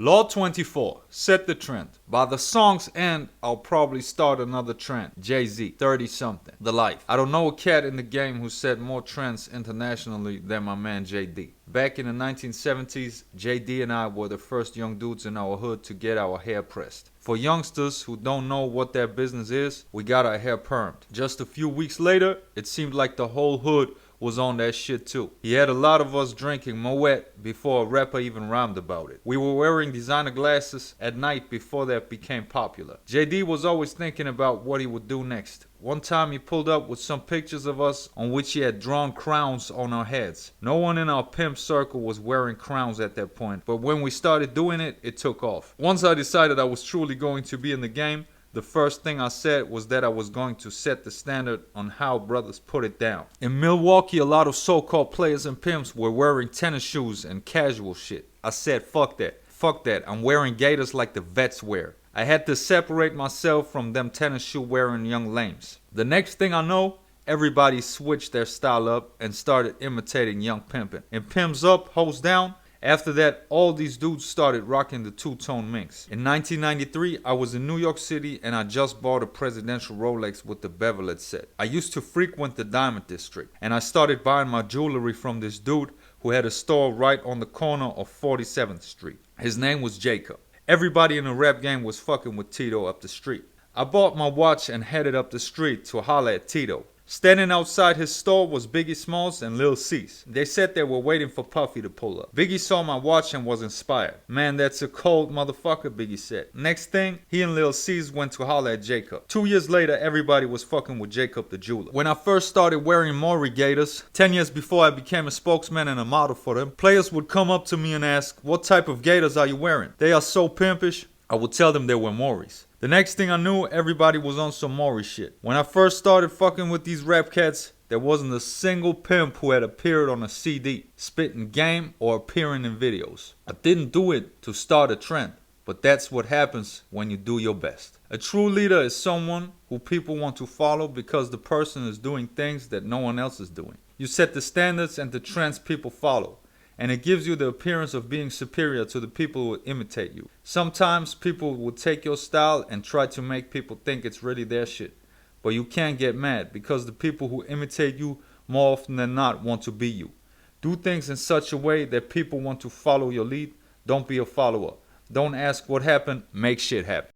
Law 24, set the trend. By the song's end, I'll probably start another trend. Jay-Z, 30 something. The life. I don't know a cat in the game who set more trends internationally than my man JD. Back in the 1970s, JD and I were the first young dudes in our hood to get our hair pressed. For youngsters who don't know what that business is, we got our hair permed. Just a few weeks later, it seemed like the whole hood was on that shit too. He had a lot of us drinking Moet before a rapper even rhymed about it. We were wearing designer glasses at night before that became popular. JD was always thinking about what he would do next. One time he pulled up with some pictures of us on which he had drawn crowns on our heads. No one in our pimp circle was wearing crowns at that point, but when we started doing it, it took off. Once I decided I was truly going to be in the game, the first thing I said was that I was going to set the standard on how brothers put it down. In Milwaukee, a lot of so-called players and pimps were wearing tennis shoes and casual shit. I said, fuck that. Fuck that. I'm wearing gaiters like the vets wear. I had to separate myself from them tennis shoe wearing young lames. The next thing I know, everybody switched their style up and started imitating young Pimpin. In Pimps Up, Hoes Down, after that, all these dudes started rocking the two-tone minks. In 1993, I was in New York City and I just bought a presidential Rolex with the beveled set. I used to frequent the Diamond District and I started buying my jewelry from this dude who had a store right on the corner of 47th Street. His name was Jacob. Everybody in the rap game was fucking with Tito up the street. I bought my watch and headed up the street to holler at Tito. Standing outside his store was Biggie Smalls and Lil Cease. They said they were waiting for Puffy to pull up. Biggie saw my watch and was inspired. Man, that's a cold motherfucker, Biggie said. Next thing, he and Lil Cease went to holler at Jacob. 2 years later, everybody was fucking with Jacob the jeweler. When I first started wearing Maury gaiters, 10 years before I became a spokesman and a model for them, players would come up to me and ask, what type of gaiters are you wearing? They are so pimpish. I would tell them they were Maury's. The next thing I knew, everybody was on some Maury shit. When I first started fucking with these rap cats, there wasn't a single pimp who had appeared on a CD, spitting game, or appearing in videos. I didn't do it to start a trend, but that's what happens when you do your best. A true leader is someone who people want to follow because the person is doing things that no one else is doing. You set the standards and the trends people follow. And it gives you the appearance of being superior to the people who imitate you. Sometimes people will take your style and try to make people think it's really their shit. But you can't get mad because the people who imitate you more often than not want to be you. Do things in such a way that people want to follow your lead. Don't be a follower. Don't ask what happened, make shit happen.